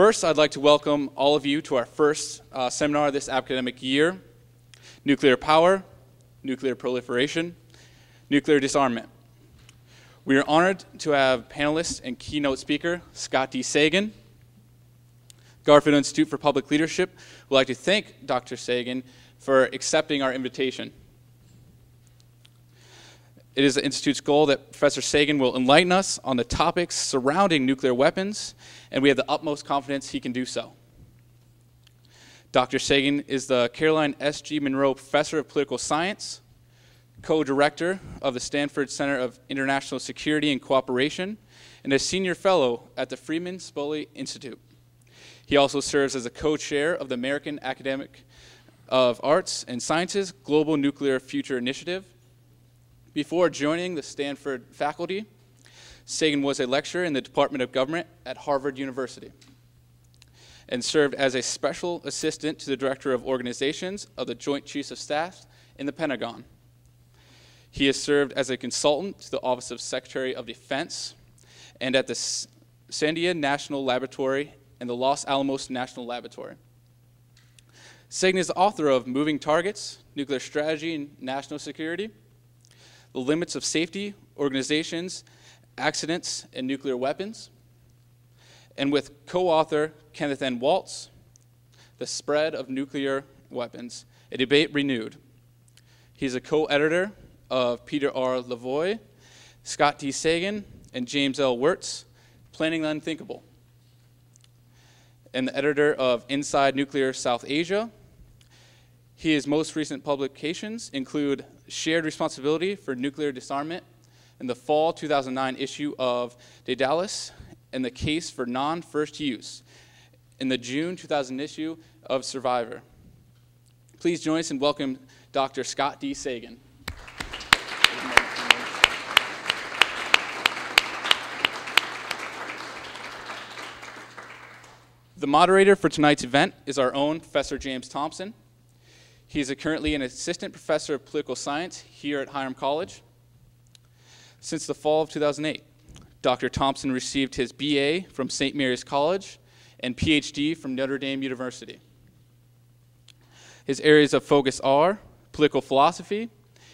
First, I'd like to welcome all of you to our first seminar this academic year, Nuclear Power, Nuclear Proliferation, Nuclear Disarmament. We are honored to have panelist and keynote speaker, Scott D. Sagan. Garfield Institute for Public Leadership would like to thank Dr. Sagan for accepting our invitation. It is the Institute's goal that Professor Sagan will enlighten us on the topics surrounding nuclear weapons, and we have the utmost confidence he can do so. Dr. Sagan is the Caroline S.G. Monroe Professor of Political Science, co-director of the Stanford Center of International Security and Cooperation, and a senior fellow at the Freeman Spogli Institute. He also serves as a co-chair of the American Academy of Arts and Sciences Global Nuclear Future Initiative. Before joining the Stanford faculty, Sagan was a lecturer in the Department of Government at Harvard University and served as a special assistant to the Director of Organizations of the Joint Chiefs of Staff in the Pentagon. He has served as a consultant to the Office of Secretary of Defense and at the Sandia National Laboratory and the Los Alamos National Laboratory. Sagan is the author of Moving Targets, Nuclear Strategy and National Security, The Limits of Safety, Organizations, Accidents, and Nuclear Weapons, and with co-author Kenneth N. Waltz, The Spread of Nuclear Weapons, A Debate Renewed. He's a co-editor of Peter R. Lavoie, Scott D. Sagan, and James L. Wirtz, Planning the Unthinkable, and the editor of Inside Nuclear South Asia. His most recent publications include Shared Responsibility for Nuclear Disarmament in the fall 2009 issue of Daedalus and the Case for Non-First Use in the June 2000 issue of Survivor. Please join us and welcome Dr. Scott D. Sagan. The moderator for tonight's event is our own Professor James Thompson. He is currently an assistant professor of political science here at Hiram College. Since the fall of 2008, Dr. Thompson received his BA from St. Mary's College and PhD from Notre Dame University. His areas of focus are political philosophy,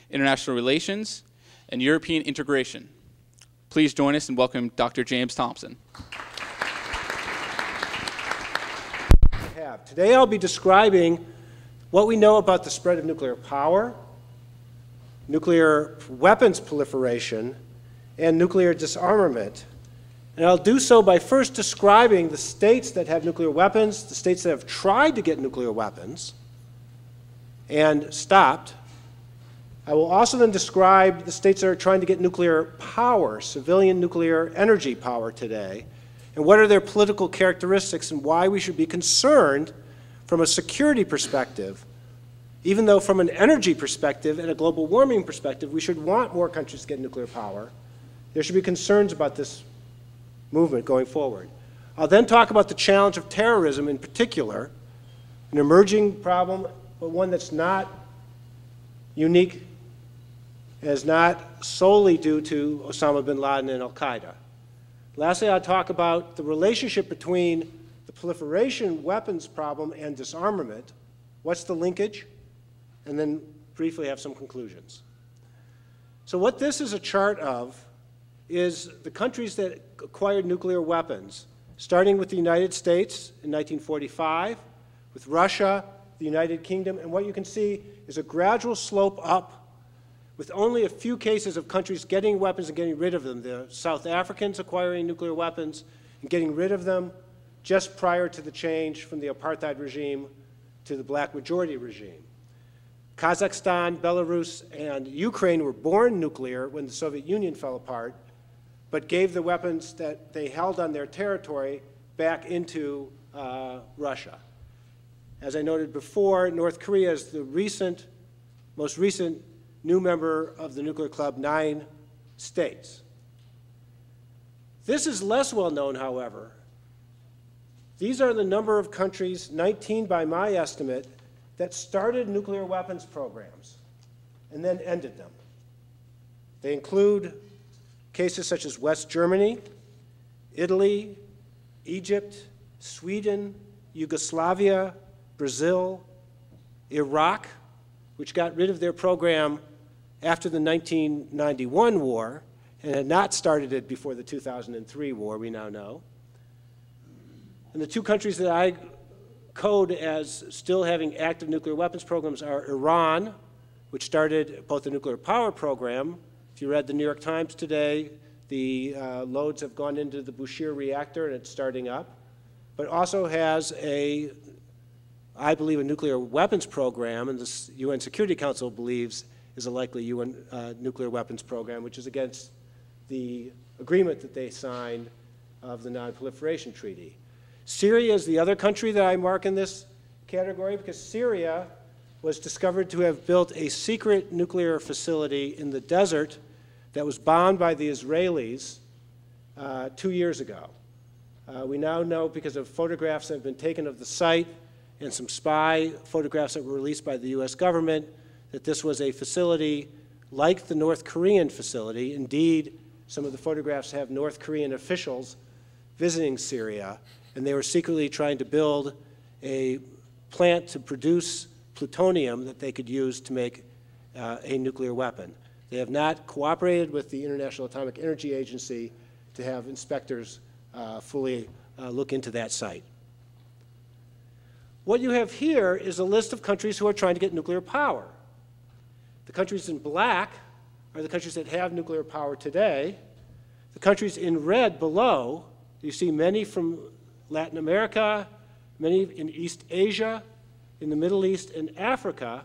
international relations, and European integration. Please join us and welcome Dr. James Thompson. Today I'll be describing what we know about the spread of nuclear power, nuclear weapons proliferation, and nuclear disarmament. And I'll do so by first describing the states that have nuclear weapons, the states that have tried to get nuclear weapons and stopped. I will also then describe the states that are trying to get nuclear power, civilian nuclear energy power today, and what are their political characteristics and why we should be concerned from a security perspective, even though from an energy perspective and a global warming perspective, we should want more countries to get nuclear power. There should be concerns about this movement going forward. I'll then talk about the challenge of terrorism in particular, an emerging problem, but one that's not unique, and is not solely due to Osama bin Laden and Al-Qaeda. Lastly, I'll talk about the relationship between the proliferation weapons problem and disarmament. What's the linkage? And then briefly have some conclusions. So what this is a chart of is the countries that acquired nuclear weapons, starting with the United States in 1945, with Russia, the United Kingdom, and what you can see is a gradual slope up with only a few cases of countries getting weapons and getting rid of them. The South Africans acquiring nuclear weapons and getting rid of them just prior to the change from the apartheid regime to the black majority regime. Kazakhstan, Belarus, and Ukraine were born nuclear when the Soviet Union fell apart, but gave the weapons that they held on their territory back into Russia. As I noted before, North Korea is the most recent new member of the nuclear club, 9 states. This is less well known, however. These are the number of countries, 19 by my estimate, that started nuclear weapons programs and then ended them. They include cases such as West Germany, Italy, Egypt, Sweden, Yugoslavia, Brazil, Iraq, which got rid of their program after the 1991 war and had not started it before the 2003 war, we now know. And the two countries that I code as still having active nuclear weapons programs are Iran, which started both the nuclear power program. If you read the New York Times today, the loads have gone into the Bushehr reactor and it's starting up, but also has I believe, a nuclear weapons program, and the UN Security Council believes is a likely UN nuclear weapons program, which is against the agreement that they signed of the Non-Proliferation Treaty. Syria is the other country that I mark in this category because Syria was discovered to have built a secret nuclear facility in the desert that was bombed by the Israelis 2 years ago. We now know because of photographs that have been taken of the site and some spy photographs that were released by the US government that this was a facility like the North Korean facility. Indeed, some of the photographs have North Korean officials visiting Syria, and they were secretly trying to build a plant to produce plutonium that they could use to make a nuclear weapon. They have not cooperated with the International Atomic Energy Agency to have inspectors fully look into that site. What you have here is a list of countries who are trying to get nuclear power. The countries in black are the countries that have nuclear power today. The countries in red below, you see many from Latin America, many in East Asia, in the Middle East, and Africa.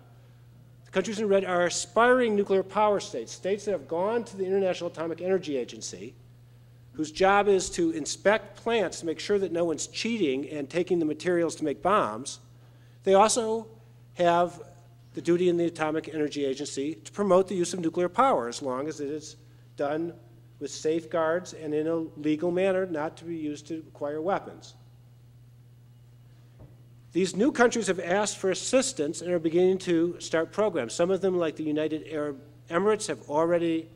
The countries in red are aspiring nuclear power states, states that have gone to the International Atomic Energy Agency, whose job is to inspect plants to make sure that no one's cheating and taking the materials to make bombs. They also have the duty in the Atomic Energy Agency to promote the use of nuclear power as long as it is done with safeguards and in a legal manner, not to be used to acquire weapons. These new countries have asked for assistance and are beginning to start programs. Some of them, like the United Arab Emirates, have already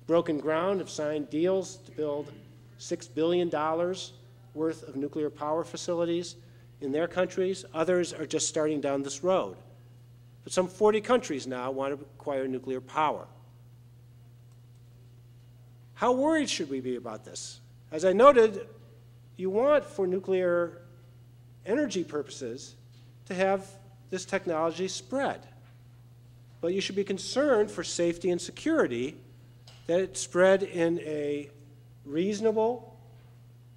broken ground, have signed deals to build $6 billion worth of nuclear power facilities in their countries. Others are just starting down this road. But some 40 countries now want to acquire nuclear power. How worried should we be about this? As I noted, you want, for nuclear energy purposes, to have this technology spread. But you should be concerned for safety and security that it spread in a reasonable,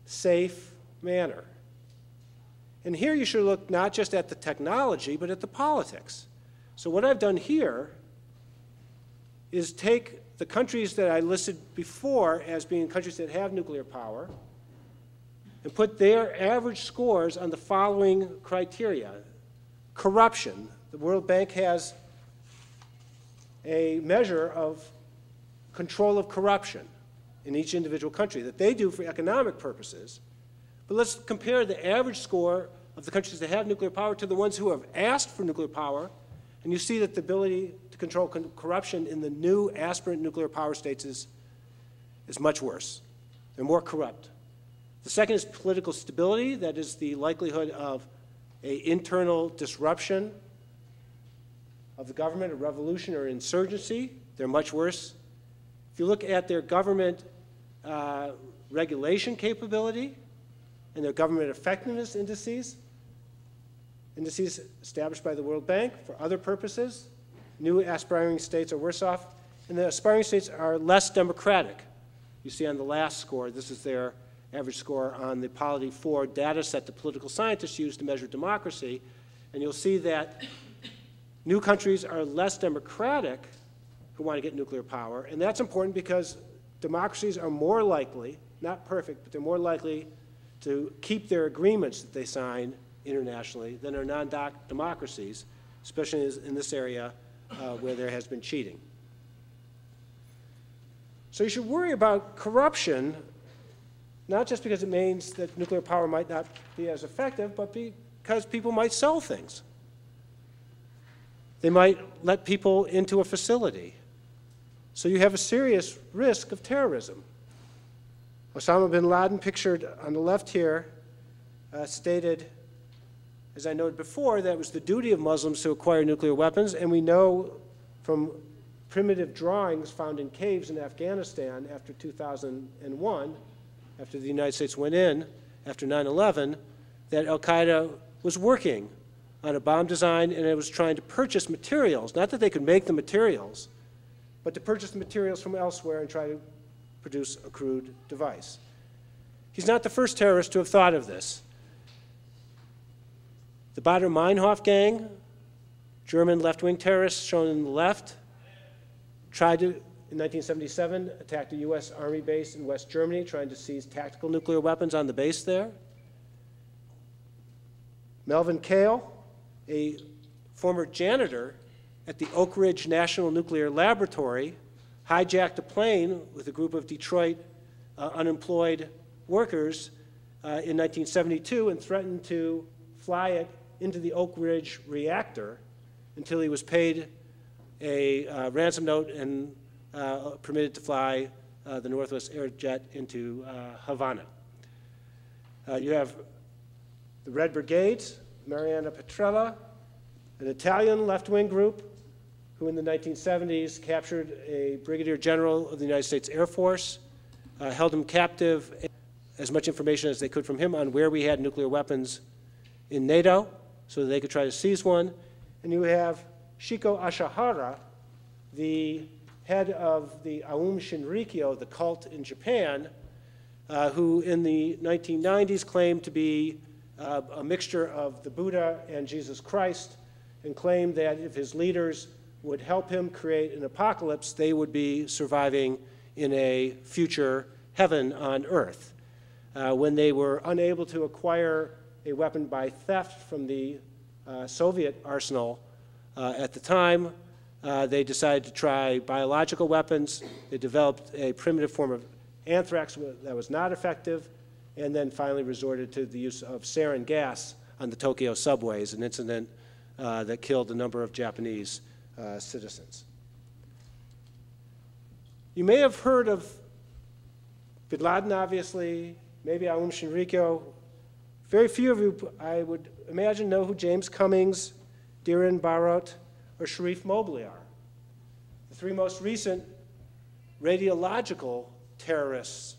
safe manner. And here you should look not just at the technology, but at the politics. So what I've done here is take the countries that I listed before as being countries that have nuclear power and put their average scores on the following criteria. Corruption. The World Bank has a measure of control of corruption in each individual country that they do for economic purposes. But let's compare the average score of the countries that have nuclear power to the ones who have asked for nuclear power, and you see that the ability to control corruption in the new aspirant nuclear power states is much worse. They're more corrupt. The second is political stability. That is the likelihood of an internal disruption of the government, a revolution or insurgency. They're much worse. If you look at their government regulation capability and their government effectiveness indices established by the World Bank for other purposes, new aspiring states are worse off, and the aspiring states are less democratic. You see on the last score, this is their average score on the Polity 4 data set that political scientists use to measure democracy, and you'll see that new countries are less democratic who want to get nuclear power, and that's important because democracies are more likely, not perfect, but they're more likely to keep their agreements that they sign internationally than are non-democracies, especially in this area where there has been cheating. So you should worry about corruption, not just because it means that nuclear power might not be as effective, but because people might sell things. They might let people into a facility. So you have a serious risk of terrorism. Osama bin Laden, pictured on the left here, stated, as I noted before, that it was the duty of Muslims to acquire nuclear weapons, and we know from primitive drawings found in caves in Afghanistan after 2001, after the United States went in, after 9/11, that al-Qaeda was working on a bomb design, and it was trying to purchase materials, not that they could make the materials, but to purchase the materials from elsewhere and try to produce a crude device. He's not the first terrorist to have thought of this. The Baader-Meinhof gang, German left-wing terrorists shown on the left, tried to, in 1977, attack a U.S. Army base in West Germany, trying to seize tactical nuclear weapons on the base there. Melvin Kale, a former janitor at the Oak Ridge National Nuclear Laboratory, hijacked a plane with a group of Detroit unemployed workers in 1972 and threatened to fly it into the Oak Ridge reactor until he was paid a ransom note and permitted to fly the Northwest Airjet into Havana. You have the Red Brigades, Mariana Petrella, an Italian left-wing group who in the 1970s captured a brigadier general of the United States Air Force, held him captive, as much information as they could from him on where we had nuclear weapons in NATO so that they could try to seize one. And you have Shiko Ashihara, the head of the Aum Shinrikyo, the cult in Japan, who in the 1990s claimed to be a mixture of the Buddha and Jesus Christ, and claimed that if his leaders would help him create an apocalypse, they would be surviving in a future heaven on earth. When they were unable to acquire a weapon by theft from the Soviet arsenal at the time, they decided to try biological weapons. They developed a primitive form of anthrax that was not effective, and then finally resorted to the use of sarin gas on the Tokyo subways, an incident that killed a number of Japanese citizens. You may have heard of bin Laden, obviously, maybe Aum Shinrikyo. Very few of you, I would imagine, know who James Cummings, Diren Barot, or Sharif Mobley are. The three most recent radiological terrorists,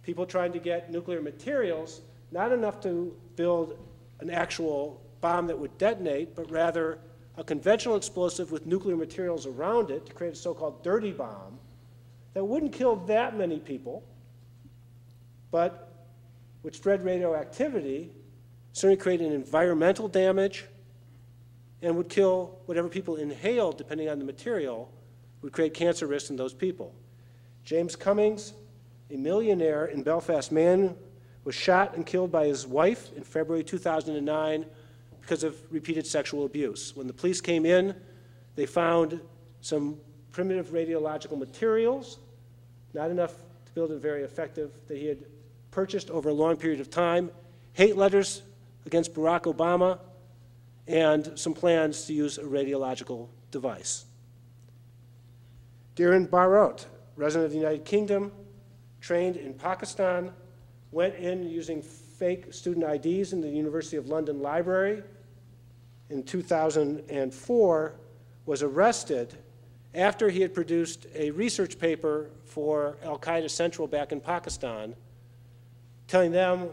people trying to get nuclear materials, not enough to build an actual bomb that would detonate, but rather a conventional explosive with nuclear materials around it to create a so-called dirty bomb that wouldn't kill that many people, but would spread radioactivity, certainly create an environmental damage, and would kill whatever people inhaled, depending on the material, would create cancer risks in those people. James Cummings, a millionaire in Belfast, Maine, was shot and killed by his wife in February 2009 because of repeated sexual abuse. When the police came in, they found some primitive radiological materials, not enough to build it very effective, that he had purchased over a long period of time, hate letters against Barack Obama, and some plans to use a radiological device. Diren Barot, resident of the United Kingdom, trained in Pakistan, went in using fake student IDs in the University of London Library. In 2004, was arrested after he had produced a research paper for Al-Qaeda Central back in Pakistan, telling them,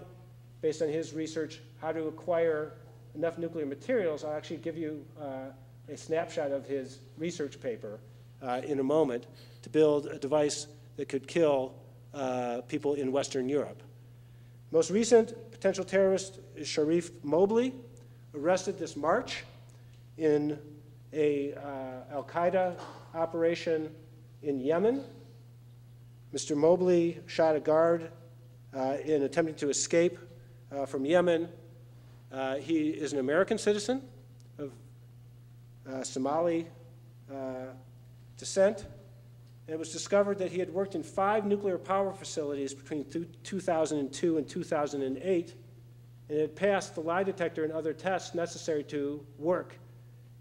based on his research, how to acquire enough nuclear materials. I'll actually give you a snapshot of his research paper in a moment, to build a device that could kill people in Western Europe. Most recent potential terrorist is Sharif Mobley, arrested this March in a Al-Qaeda operation in Yemen. Mr. Mobley shot a guard in attempting to escape from Yemen. He is an American citizen of Somali descent. And it was discovered that he had worked in 5 nuclear power facilities between 2002 and 2008, and had passed the lie detector and other tests necessary to work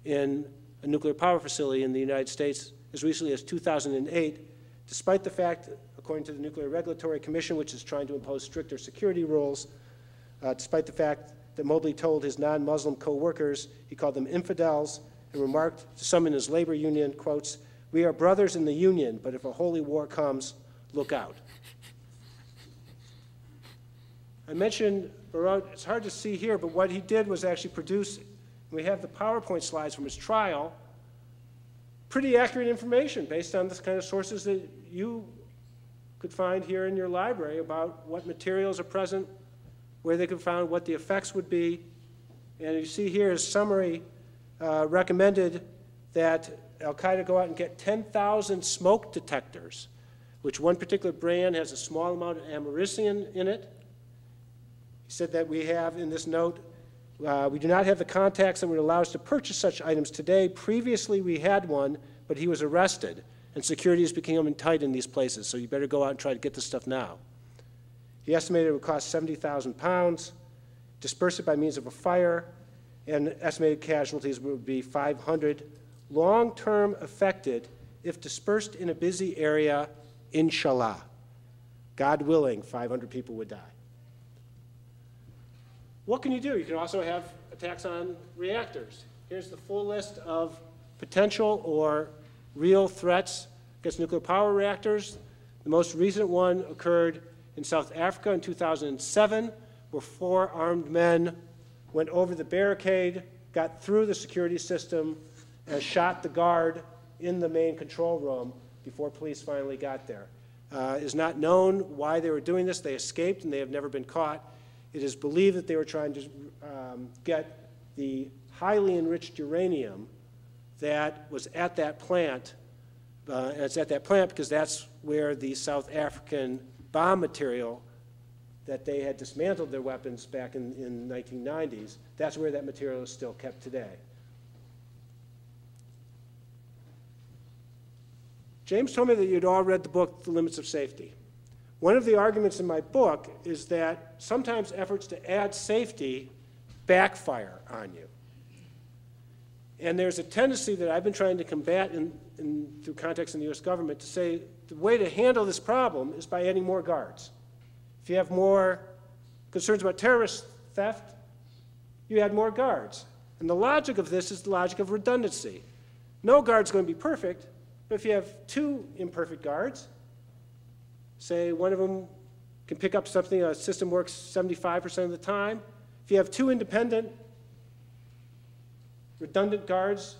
in a nuclear power facility in the United States as recently as 2008, despite the fact, according to the Nuclear Regulatory Commission, which is trying to impose stricter security rules, despite the fact that Mobley told his non-Muslim co-workers he called them infidels and remarked to some in his labor union, quotes, "We are brothers in the union, but if a holy war comes, look out." I mentioned Barot, it's hard to see here, but what he did was actually produce, we have the PowerPoint slides from his trial, pretty accurate information based on this kind of sources that you could find here in your library about what materials are present, where they could be found, what the effects would be. And you see here his summary recommended that Al-Qaeda go out and get 10,000 smoke detectors, which one particular brand has a small amount of americium in it. He said that we have in this note, we do not have the contacts that would allow us to purchase such items today. Previously we had one, but he was arrested, and security is becoming tight in these places, so you better go out and try to get this stuff now. He estimated it would cost 70,000 pounds, disperse it by means of a fire, and estimated casualties would be 500. Long-term affected, if dispersed in a busy area, inshallah. God willing, 500 people would die. What can you do? You can also have attacks on reactors. Here's the full list of potential or real threats against nuclear power reactors. The most recent one occurred in South Africa in 2007, where 4 armed men went over the barricade, got through the security system, and shot the guard in the main control room before police finally got there. It is not known why they were doing this. They escaped, and they have never been caught. It is believed that they were trying to get the highly enriched uranium that was at that plant. And it's at that plant because that's where the South African bomb material that they had dismantled their weapons back in 1990s, that's where that material is still kept today. James told me that you'd all read the book, The Limits of Safety. One of the arguments in my book is that sometimes efforts to add safety backfire on you. And there's a tendency that I've been trying to combat through context in the US government to say the way to handle this problem is by adding more guards. If you have more concerns about terrorist theft, you add more guards. And the logic of this is the logic of redundancy. No guard's going to be perfect, but if you have 2 imperfect guards, say one of them can pick up something, a system works 75% of the time. If you have 2 independent, redundant guards,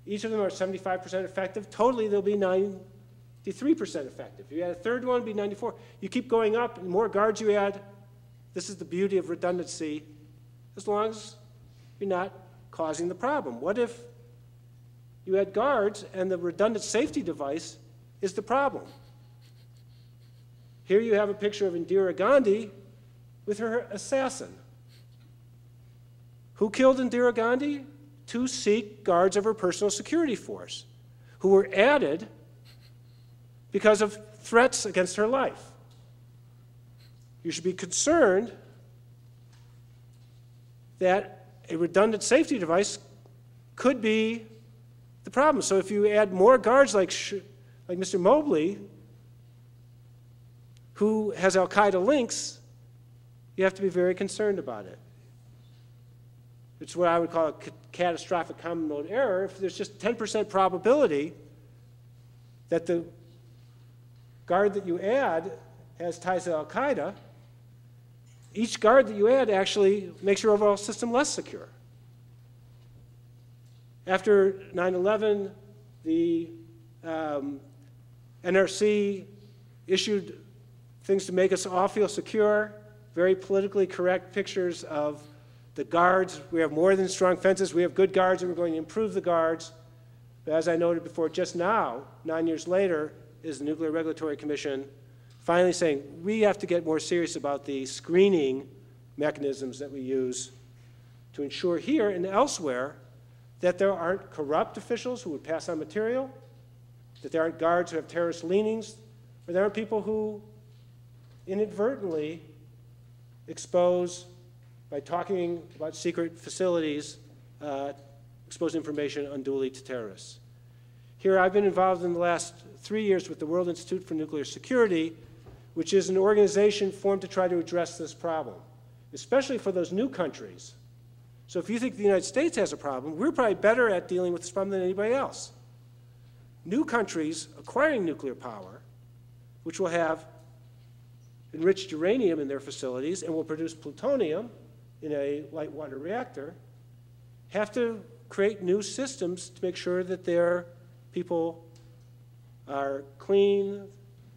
each of them are 75% effective. Totally, they'll be 93% effective. If you add a third one, it'll be 94. You keep going up, and the more guards you add, this is the beauty of redundancy, as long as you're not causing the problem. What if you add guards and the redundant safety device is the problem? Here you have a picture of Indira Gandhi with her assassin. Who killed Indira Gandhi? 2 Sikh guards of her personal security force, who were added because of threats against her life. You should be concerned that a redundant safety device could be the problem. So if you add more guards like Mr. Mobley, who has Al-Qaeda links, you have to be very concerned about it. It's what I would call a catastrophic common mode error. If there's just 10% probability that the guard that you add has ties to Al-Qaeda, each guard that you add actually makes your overall system less secure. After 9/11, the NRC issued things to make us all feel secure, very politically correct pictures of the guards. We have more than strong fences. We have good guards, and we're going to improve the guards. But as I noted before, just now, 9 years later, is the Nuclear Regulatory Commission finally saying we have to get more serious about the screening mechanisms that we use to ensure here and elsewhere that there aren't corrupt officials who would pass on material, that there aren't guards who have terrorist leanings, or there aren't people who inadvertently expose, by talking about secret facilities, expose information unduly to terrorists. Here I've been involved in the last 3 years with the World Institute for Nuclear Security, which is an organization formed to try to address this problem. especially for those new countries. So if you think the United States has a problem, we're probably better at dealing with this problem than anybody else. New countries acquiring nuclear power, which will have enriched uranium in their facilities and will produce plutonium in a light water reactor, have to create new systems to make sure that their people are clean,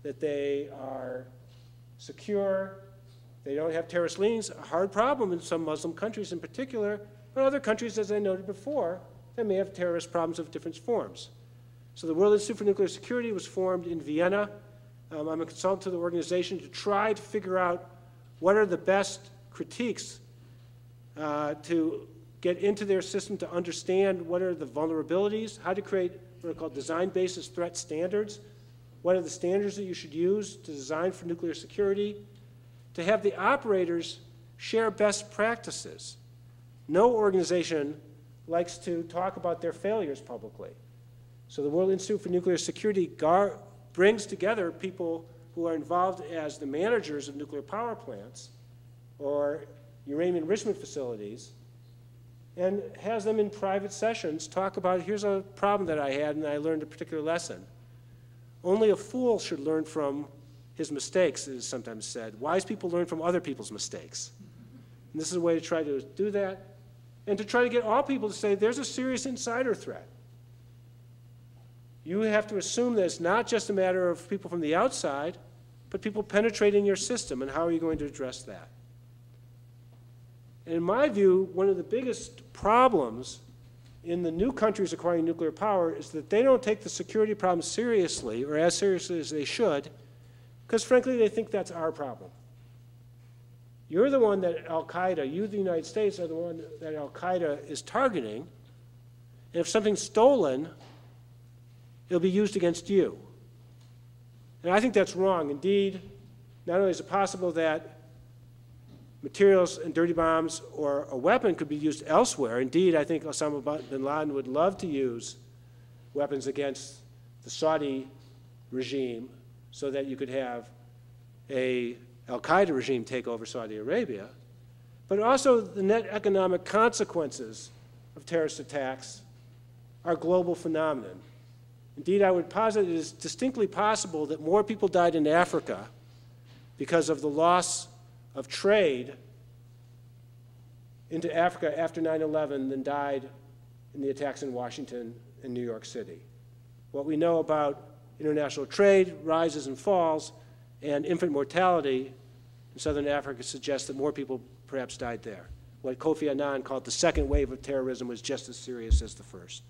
that they are secure, they don't have terrorist leanings. A hard problem in some Muslim countries in particular, but other countries, as I noted before, that may have terrorist problems of different forms. So the World Institute for Nuclear Security was formed in Vienna. I'm a consultant to the organization to try to figure out what are the best critiques to get into their system to understand what are the vulnerabilities, how to create what are called design basis threat standards, what are the standards that you should use to design for nuclear security, to have the operators share best practices. No organization likes to talk about their failures publicly. So the World Institute for Nuclear Security brings together people who are involved as the managers of nuclear power plants or uranium enrichment facilities and has them in private sessions talk about, here's a problem that I had and I learned a particular lesson. Only a fool should learn from his mistakes, it is sometimes said. Wise people learn from other people's mistakes. And this is a way to try to do that and to try to get all people to say there's a serious insider threat. You have to assume that it's not just a matter of people from the outside, but people penetrating your system, and how are you going to address that? And in my view, one of the biggest problems in the new countries acquiring nuclear power is that they don't take the security problem seriously, or as seriously as they should, because frankly they think that's our problem. You're the one that Al-Qaeda, you the United States are the one that Al-Qaeda is targeting, and if something's stolen, it'll be used against you. And I think that's wrong. Indeed, not only is it possible that materials and dirty bombs or a weapon could be used elsewhere. Indeed, I think Osama bin Laden would love to use weapons against the Saudi regime so that you could have a al-Qaeda regime take over Saudi Arabia. But also the net economic consequences of terrorist attacks are a global phenomenon. Indeed, I would posit it is distinctly possible that more people died in Africa because of the loss of trade into Africa after 9/11 than died in the attacks in Washington and New York City. What we know about international trade rises and falls, and infant mortality in southern Africa suggests that more people perhaps died there. What Kofi Annan called the second wave of terrorism was just as serious as the first.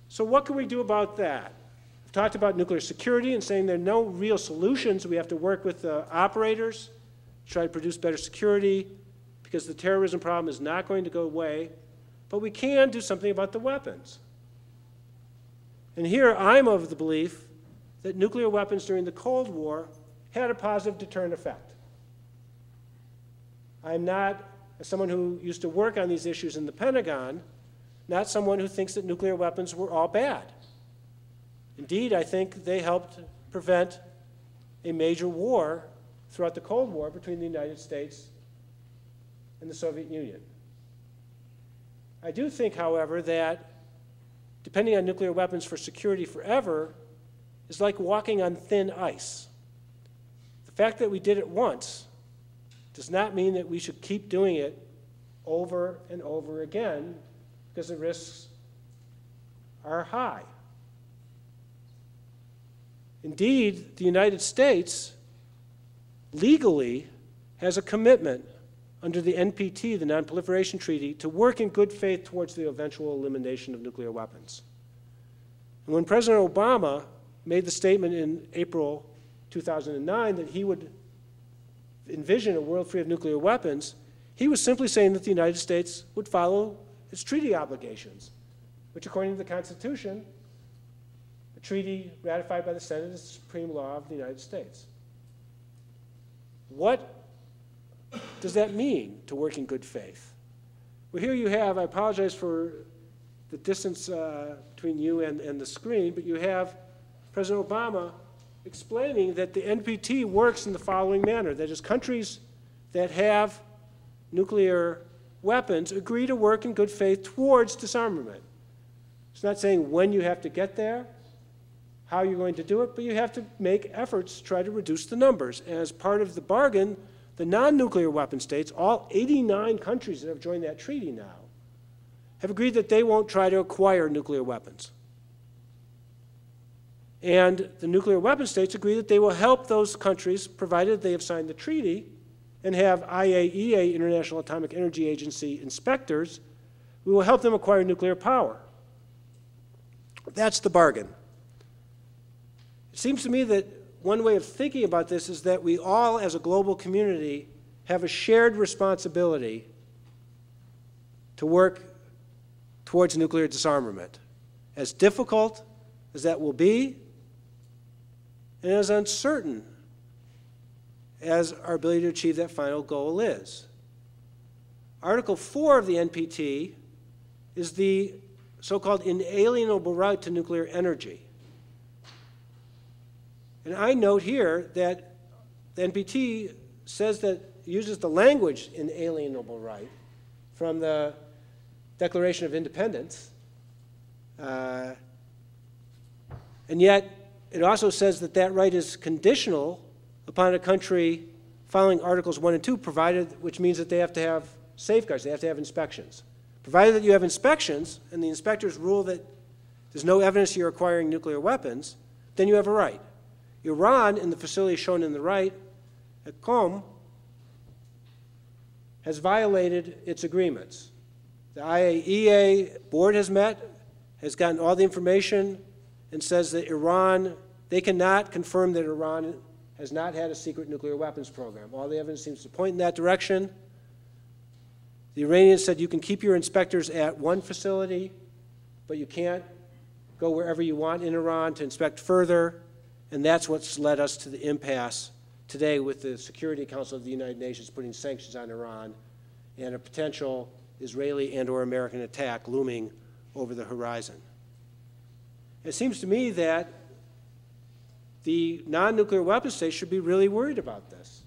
So what can we do about that? We've talked about nuclear security and saying there are no real solutions. We have to work with the operators to try to produce better security because the terrorism problem is not going to go away. But we can do something about the weapons. And here I'm of the belief that nuclear weapons during the Cold War had a positive deterrent effect. I'm not, as someone who used to work on these issues in the Pentagon, not someone who thinks that nuclear weapons were all bad. Indeed, I think they helped prevent a major war throughout the Cold War between the United States and the Soviet Union. I do think, however, that depending on nuclear weapons for security forever is like walking on thin ice. The fact that we did it once does not mean that we should keep doing it over and over again because the risks are high. Indeed, the United States legally has a commitment under the NPT, the Non-Proliferation Treaty, to work in good faith towards the eventual elimination of nuclear weapons. And when President Obama made the statement in April 2009 that he would envision a world free of nuclear weapons, he was simply saying that the United States would follow its treaty obligations, which according to the Constitution, a treaty ratified by the Senate is the supreme law of the United States. What does that mean to work in good faith? Well, here you have, I apologize for the distance between you and the screen, but you have President Obama explaining that the NPT works in the following manner, that is, countries that have nuclear weapons agree to work in good faith towards disarmament. It's not saying when you have to get there, how you're going to do it, but you have to make efforts to try to reduce the numbers. As part of the bargain, the non-nuclear weapon states, all 89 countries that have joined that treaty now, have agreed that they won't try to acquire nuclear weapons. And the nuclear weapon states agree that they will help those countries, provided they have signed the treaty, and have IAEA, International Atomic Energy Agency, inspectors. We will help them acquire nuclear power. That's the bargain. It seems to me that one way of thinking about this is that we all, as a global community, have a shared responsibility to work towards nuclear disarmament. As difficult as that will be, and as uncertain as our ability to achieve that final goal is. Article 4 of the NPT is the so-called inalienable right to nuclear energy. And I note here that the NPT says that, uses the language inalienable right from the Declaration of Independence, and yet it also says that that right is conditional upon a country following Articles 1 and 2, provided, which means that they have to have safeguards, they have to have inspections. Provided that you have inspections and the inspectors rule that there's no evidence you're acquiring nuclear weapons, then you have a right. Iran, in the facility shown in the right, at Qom, has violated its agreements. The IAEA board has met, has gotten all the information, and says that Iran, they cannot confirm that Iran has not had a secret nuclear weapons program. All the evidence seems to point in that direction. The Iranians said you can keep your inspectors at one facility, but you can't go wherever you want in Iran to inspect further, and that's what's led us to the impasse today with the Security Council of the United Nations putting sanctions on Iran and a potential Israeli and or American attack looming over the horizon. It seems to me that the non-nuclear weapon states should be really worried about this.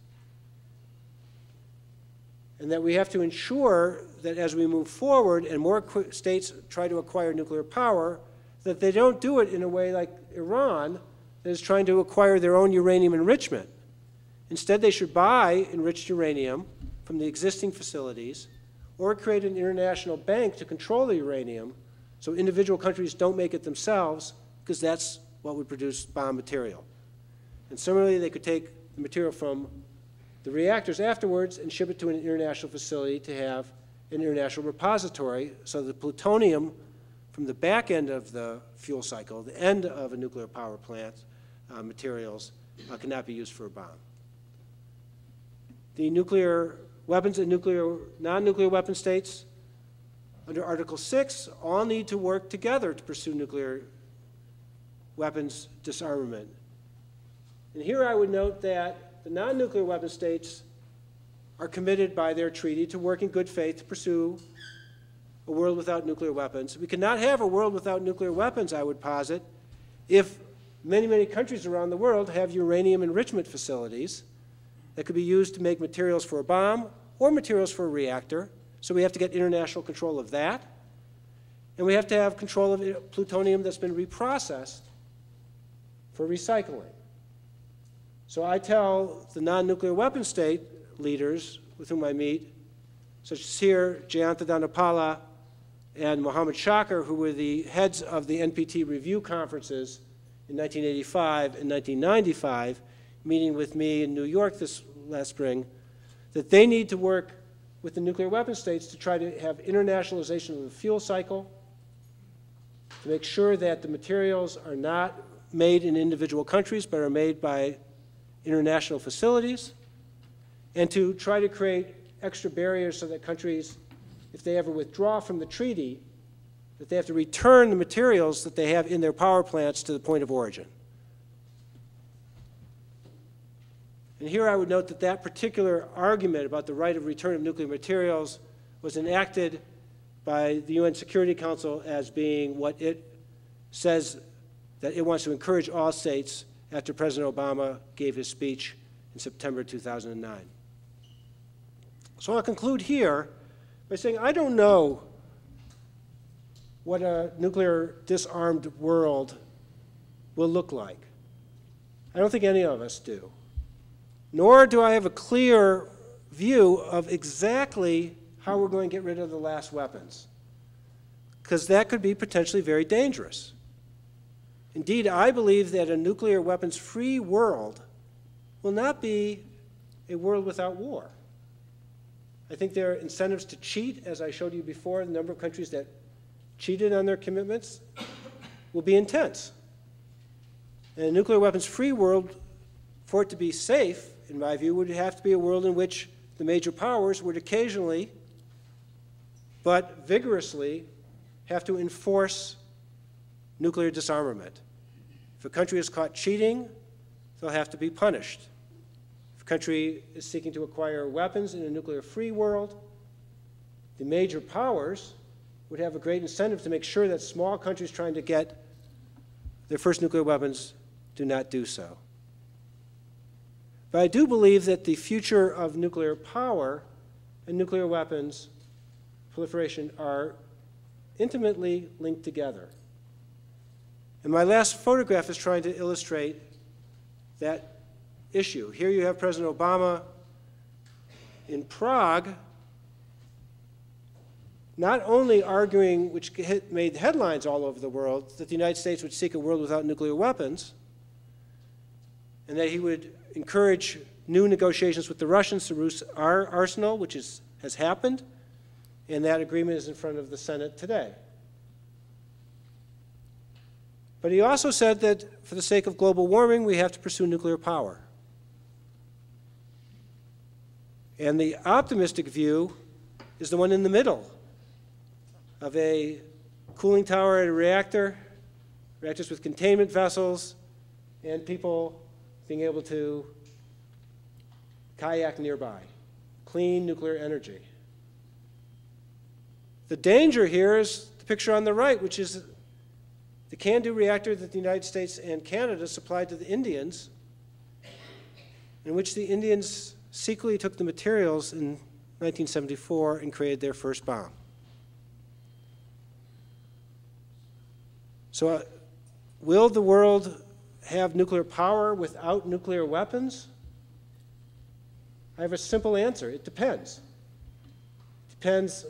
And that we have to ensure that as we move forward and more states try to acquire nuclear power, that they don't do it in a way like Iran that is trying to acquire their own uranium enrichment. Instead, they should buy enriched uranium from the existing facilities or create an international bank to control the uranium so individual countries don't make it themselves, because that's what would produce bomb material. And similarly, they could take the material from the reactors afterwards and ship it to an international facility to have an international repository so the plutonium from the back end of the fuel cycle, the end of a nuclear power plant materials, cannot be used for a bomb. The nuclear weapons and non-nuclear weapon states under Article 6 all need to work together to pursue nuclear weapons disarmament. And here I would note that the non-nuclear weapon states are committed by their treaty to work in good faith to pursue a world without nuclear weapons. We cannot have a world without nuclear weapons, I would posit, if many, many countries around the world have uranium enrichment facilities that could be used to make materials for a bomb or materials for a reactor. So we have to get international control of that. And we have to have control of plutonium that's been reprocessed for recycling. So I tell the non-nuclear weapon state leaders with whom I meet, such as here, Jayantha Dhanapala and Mohammed Shakir, who were the heads of the NPT review conferences in 1985 and 1995, meeting with me in New York this last spring, that they need to work with the nuclear weapon states to try to have internationalization of the fuel cycle, to make sure that the materials are not made in individual countries but are made by international facilities, and to try to create extra barriers so that countries, if they ever withdraw from the treaty, that they have to return the materials that they have in their power plants to the point of origin. And here I would note that that particular argument about the right of return of nuclear materials was enacted by the UN Security Council as being what it says that it wants to encourage all states after President Obama gave his speech in September 2009. So I'll conclude here by saying I don't know what a nuclear disarmed world will look like. I don't think any of us do. Nor do I have a clear view of exactly how we're going to get rid of the last weapons, because that could be potentially very dangerous. Indeed, I believe that a nuclear weapons-free world will not be a world without war. I think there are incentives to cheat, as I showed you before. The number of countries that cheated on their commitments will be intense. And a nuclear weapons-free world, for it to be safe, in my view, would have to be a world in which the major powers would occasionally, but vigorously, have to enforce nuclear disarmament. If a country is caught cheating, they'll have to be punished. If a country is seeking to acquire weapons in a nuclear-free world, the major powers would have a great incentive to make sure that small countries trying to get their first nuclear weapons do not do so. But I do believe that the future of nuclear power and nuclear weapons proliferation are intimately linked together. And my last photograph is trying to illustrate that issue. Here you have President Obama in Prague, not only arguing, which made headlines all over the world, that the United States would seek a world without nuclear weapons, and that he would encourage new negotiations with the Russians to reduce our arsenal, which has happened, and that agreement is in front of the Senate today. But he also said that for the sake of global warming, we have to pursue nuclear power. And the optimistic view is the one in the middle of a cooling tower at a reactor, reactors with containment vessels, and people being able to kayak nearby, clean nuclear energy. The danger here is the picture on the right, which is the CANDU reactor that the United States and Canada supplied to the Indians, in which the Indians secretly took the materials in 1974 and created their first bomb. So will the world have nuclear power without nuclear weapons? I have a simple answer. It depends. It depends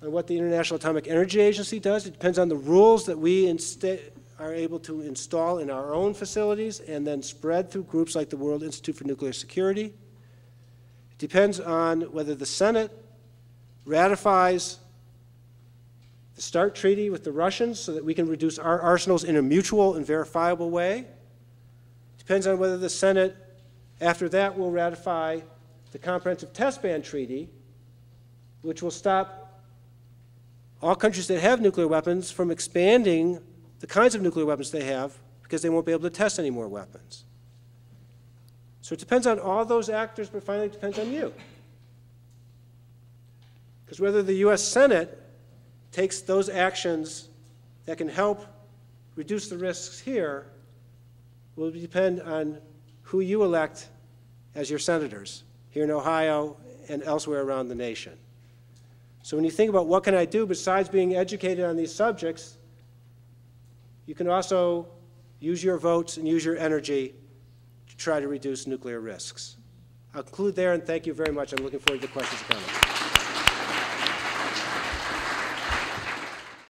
on what the International Atomic Energy Agency does. It depends on the rules that we are able to install in our own facilities and then spread through groups like the World Institute for Nuclear Security. It depends on whether the Senate ratifies the START treaty with the Russians so that we can reduce our arsenals in a mutual and verifiable way. It depends on whether the Senate, after that, will ratify the Comprehensive Test Ban Treaty, which will stop all countries that have nuclear weapons from expanding the kinds of nuclear weapons they have because they won't be able to test any more weapons. So it depends on all those actors, but finally it depends on you. Because whether the US Senate takes those actions that can help reduce the risks here will depend on who you elect as your senators here in Ohio and elsewhere around the nation. So when you think about what can I do besides being educated on these subjects, you can also use your votes and use your energy to try to reduce nuclear risks. I'll conclude there and thank you very much. I'm looking forward to questions and comments.